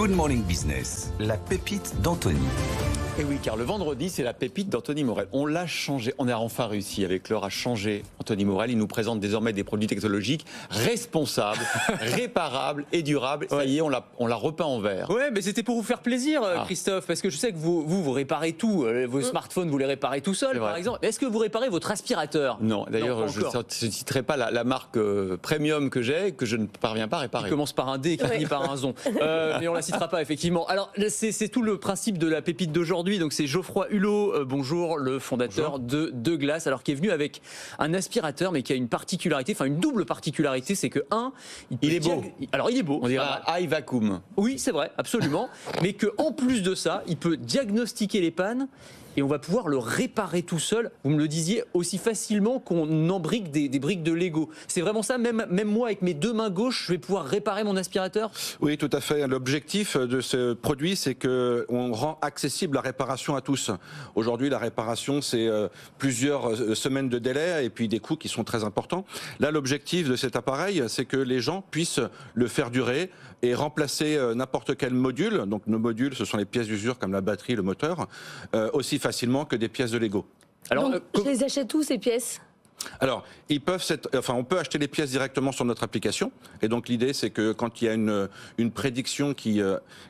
Good Morning Business, la pépite d'Anthony. Et oui, car le vendredi, c'est la pépite d'Anthony Morel. On l'a changé, on a enfin réussi avec l'heure à changer Anthony Morel. Il nous présente désormais des produits technologiques responsables, réparables et durables. Ça y est, on l'a repeint en vert. Ouais, mais c'était pour vous faire plaisir, Christophe, parce que je sais que vous réparez tout. Vos smartphones, vous les réparez tout seul, par exemple. Est-ce que vous réparez votre aspirateur? Non, d'ailleurs, je ne citerai pas la marque premium que j'ai, que je ne parviens pas à réparer. Qui commence par un D et qui finit par un zon. Mais on la citera pas, effectivement. Alors, c'est tout le principe de la pépite d'aujourd'hui. Donc c'est Geoffroy Hulot, bonjour, le fondateur de Glace, alors qui est venu avec un aspirateur, mais qui a une particularité, enfin une double particularité, c'est que il est beau. Alors il est beau. On dirait un high vacuum. Oui, c'est vrai, absolument. Mais que en plus de ça, il peut diagnostiquer les pannes. Et on va pouvoir le réparer tout seul, vous me le disiez, aussi facilement qu'on embrique des briques de Lego. C'est vraiment ça, même moi avec mes deux mains gauches, je vais pouvoir réparer mon aspirateur? Oui, tout à fait. L'objectif de ce produit, c'est qu'on rend accessible la réparation à tous. Aujourd'hui, la réparation, c'est plusieurs semaines de délai et puis des coûts qui sont très importants. Là, l'objectif de cet appareil, c'est que les gens puissent le faire durer et remplacer n'importe quel module. Donc nos modules, ce sont les pièces d'usure comme la batterie, le moteur, aussi facilement que des pièces de Lego. Alors, donc, je les achète où ces pièces? Alors, on peut acheter les pièces directement sur notre application. Et donc l'idée, c'est que quand il y a une prédiction qui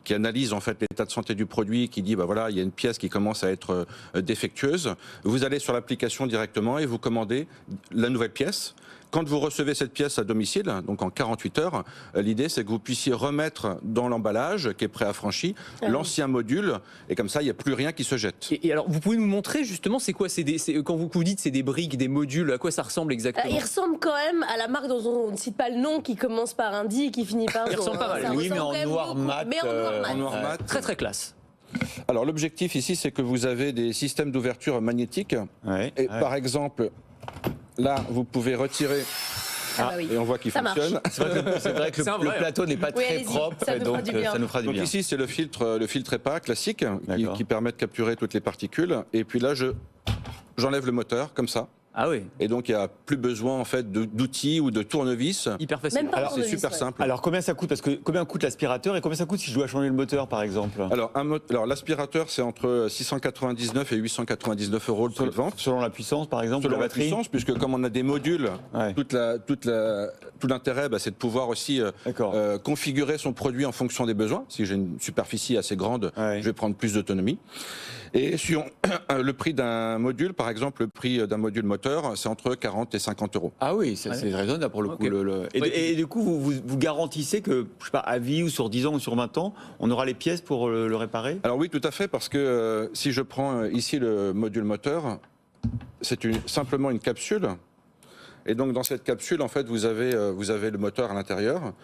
analyse en fait l'état de santé du produit, qui dit bah voilà, il y a une pièce qui commence à être défectueuse, vous allez sur l'application directement et vous commandez la nouvelle pièce. Quand vous recevez cette pièce à domicile, donc en 48 heures, l'idée c'est que vous puissiez remettre dans l'emballage qui est préaffranchi l'ancien module, et comme ça il n'y a plus rien qui se jette. Et alors vous pouvez nous montrer justement c'est quoi, quand vous dites c'est des briques, des modules, à quoi ça ressemble exactement? Il ressemble quand même à la marque dont on ne cite pas le nom, qui commence par un D et qui finit par un. Il ressemble pas mal. Oui, mais en noir mat. En noir mat. Très très classe. Alors l'objectif ici c'est que vous avez des systèmes d'ouverture magnétiques, par exemple là vous pouvez retirer. Et on voit qu'il fonctionne. C'est vrai que le plateau n'est pas très propre, donc ça nous fera du bien. Donc ici c'est le filtre EPA classique qui permet de capturer toutes les particules. Et puis là j'enlève le moteur comme ça. Ah oui. Et donc il n'y a plus besoin en fait d'outils ou de tournevis. Hyper facile. Alors c'est super simple. Alors combien ça coûte? Parce que combien coûte l'aspirateur et combien ça coûte si je dois changer le moteur par exemple? Alors l'aspirateur c'est entre 699 et 899 euros le prix de vente. Selon la puissance par exemple? Selon la puissance, puisque comme on a des modules, tout l'intérêt c'est de pouvoir aussi configurer son produit en fonction des besoins. Si j'ai une superficie assez grande, je vais prendre plus d'autonomie. Et sur le prix d'un module, par exemple, le prix d'un module moteur, c'est entre 40 et 50 euros. Ah oui, c'est raisonnable pour le coup. Et du coup, vous garantissez que, je sais pas, à vie ou sur 10 ans ou sur 20 ans, on aura les pièces pour le réparer? Alors oui, tout à fait, parce que si je prends ici le module moteur, c'est simplement une capsule. Et donc dans cette capsule, en fait, vous avez le moteur à l'intérieur.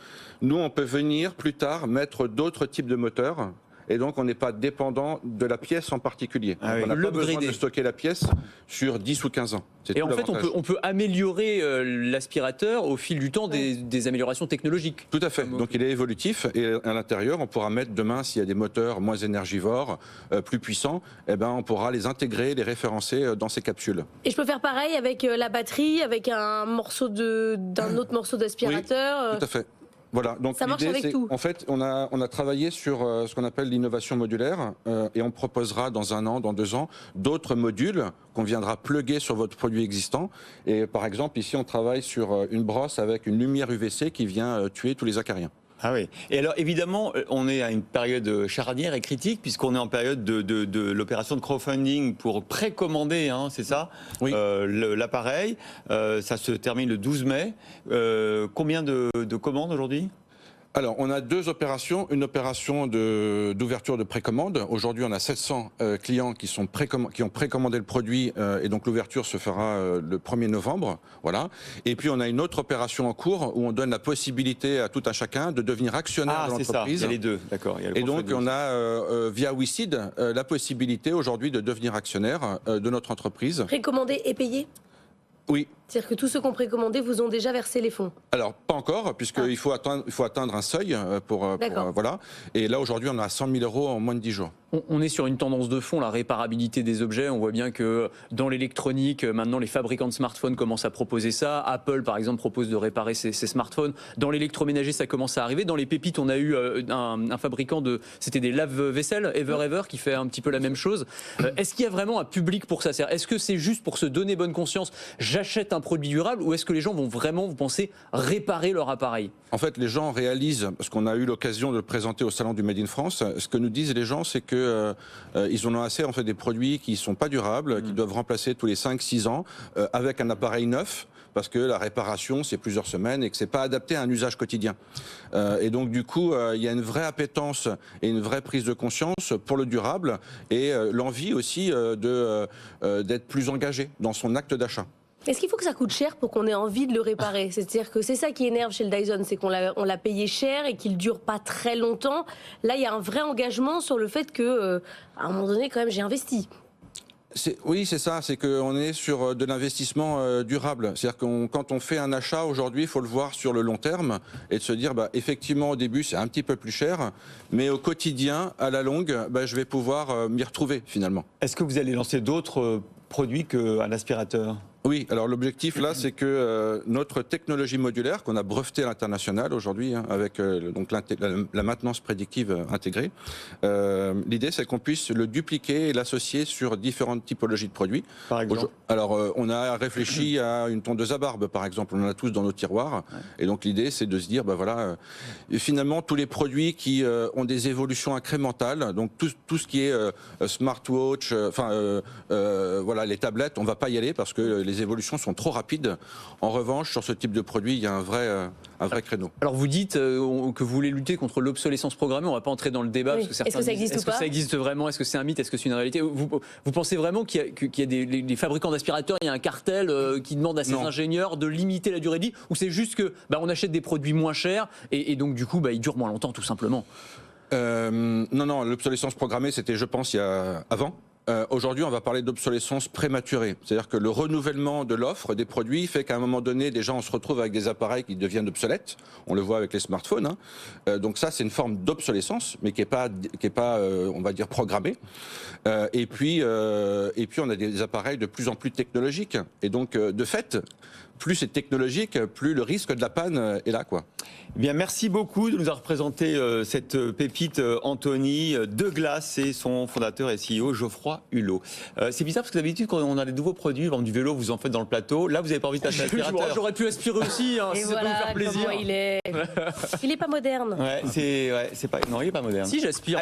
Nous, on peut venir plus tard mettre d'autres types de moteurs. Et donc, on n'est pas dépendant de la pièce en particulier. On n'a pas besoin de stocker la pièce sur 10 ou 15 ans. Et en fait, on peut améliorer l'aspirateur au fil du temps des améliorations technologiques. Tout à fait. Donc, il est évolutif. Et à l'intérieur, on pourra mettre demain, s'il y a des moteurs moins énergivores, plus puissants, on pourra les intégrer, les référencer dans ces capsules. Et je peux faire pareil avec la batterie, avec un morceau d'un autre morceau d'aspirateur? Oui, tout à fait. Voilà, donc ça marche avec tout. En fait, on a travaillé sur ce qu'on appelle l'innovation modulaire et on proposera dans 1 an, dans 2 ans, d'autres modules qu'on viendra plugger sur votre produit existant. Et par exemple, ici, on travaille sur une brosse avec une lumière UVC qui vient tuer tous les acariens. Ah oui. Et alors, évidemment, on est à une période charnière et critique, puisqu'on est en période de l'opération de crowdfunding pour précommander, c'est ça? Oui. L'appareil. Ça se termine le 12 mai. Combien de commandes aujourd'hui? Alors, on a 2 opérations. Une opération d'ouverture de précommande. Aujourd'hui, on a 700 clients qui ont précommandé le produit et donc l'ouverture se fera le 1er novembre. Voilà. Et puis, on a une autre opération en cours où on donne la possibilité à tout un chacun de devenir actionnaire de l'entreprise. Il y a les deux, d'accord. Et donc, on a, via WeSeed, la possibilité aujourd'hui de devenir actionnaire de notre entreprise. Précommander et payer? Oui. C'est-à-dire que tous ceux qui ont précommandé vous ont déjà versé les fonds? Alors, pas encore, puisqu'il faut atteindre un seuil pour voilà. Et là, aujourd'hui, on a 100 000 euros en moins de 10 jours. On est sur une tendance de fond, la réparabilité des objets. On voit bien que dans l'électronique, maintenant, les fabricants de smartphones commencent à proposer ça. Apple, par exemple, propose de réparer ses smartphones. Dans l'électroménager, ça commence à arriver. Dans les pépites, on a eu un fabricant c'était des lave-vaisselle, Ever, qui fait un petit peu la même chose. Est-ce qu'il y a vraiment un public pour ça? Est-ce que c'est juste pour se donner bonne conscience, j'achète un produit durable, ou est-ce que les gens vont vraiment, vous pensez, réparer leur appareil? En fait, les gens réalisent, parce qu'on a eu l'occasion de le présenter au salon du Made in France, ce que nous disent les gens, c'est que ils en ont assez, en fait, des produits qui sont pas durables, qui doivent remplacer tous les 5-6 ans, avec un appareil neuf, parce que la réparation, c'est plusieurs semaines et que c'est pas adapté à un usage quotidien. Et donc, du coup, il y a une vraie appétence et une vraie prise de conscience pour le durable et l'envie aussi d'être plus engagé dans son acte d'achat. Est-ce qu'il faut que ça coûte cher pour qu'on ait envie de le réparer? C'est-à-dire que c'est ça qui énerve chez le Dyson, c'est qu'on l'a payé cher et qu'il ne dure pas très longtemps. Là, il y a un vrai engagement sur le fait que, à un moment donné, quand même, j'ai investi. Oui, c'est ça, c'est qu'on est sur de l'investissement durable. C'est-à-dire que quand on fait un achat aujourd'hui, il faut le voir sur le long terme et de se dire, effectivement, au début, c'est un petit peu plus cher, mais au quotidien, à la longue, je vais pouvoir m'y retrouver finalement. Est-ce que vous allez lancer d'autres produits qu'un aspirateur? Oui, alors l'objectif là, c'est que notre technologie modulaire qu'on a brevetée à l'international aujourd'hui, avec donc la maintenance prédictive intégrée, l'idée c'est qu'on puisse le dupliquer et l'associer sur différentes typologies de produits. Par exemple? Alors on a réfléchi à une tondeuse à barbe par exemple, on en a tous dans nos tiroirs, et donc l'idée c'est de se dire finalement tous les produits qui ont des évolutions incrémentales, donc tout ce qui est smartwatch, voilà, les tablettes, on va pas y aller parce que les évolutions sont trop rapides. En revanche, sur ce type de produit, il y a un vrai créneau. Alors vous dites que vous voulez lutter contre l'obsolescence programmée. On ne va pas entrer dans le débat. Oui. Parce que certains Est-ce que ça existe ou pas? Est-ce que ça existe vraiment? Est-ce que c'est un mythe? Est-ce que c'est une réalité? Vous pensez vraiment qu'il y a des fabricants d'aspirateurs, il y a un cartel qui demande à ses ingénieurs de limiter la durée de vie? Ou c'est juste que on achète des produits moins chers et donc du coup ils durent moins longtemps tout simplement? Non, l'obsolescence programmée, c'était, je pense, avant. Aujourd'hui, on va parler d'obsolescence prématurée. C'est-à-dire que le renouvellement de l'offre des produits fait qu'à un moment donné, déjà, on se retrouve avec des appareils qui deviennent obsolètes. On le voit avec les smartphones. Donc ça, c'est une forme d'obsolescence, mais qui est pas, on va dire, programmée. Et puis, on a des appareils de plus en plus technologiques. Et donc, de fait, plus c'est technologique, plus le risque de la panne est là, quoi. Eh bien, merci beaucoup de nous avoir présenté cette pépite Anthony de Glace et son fondateur et CEO Geoffroy Hulot. C'est bizarre parce que d'habitude, quand on a des nouveaux produits, du vélo, vous en faites dans le plateau. Là, vous n'avez pas envie de passer l'aspirateur. J'aurais pu aspirer aussi, si ça peut vous faire plaisir. Il est pas moderne. Non, il n'est pas moderne. Si, j'aspire.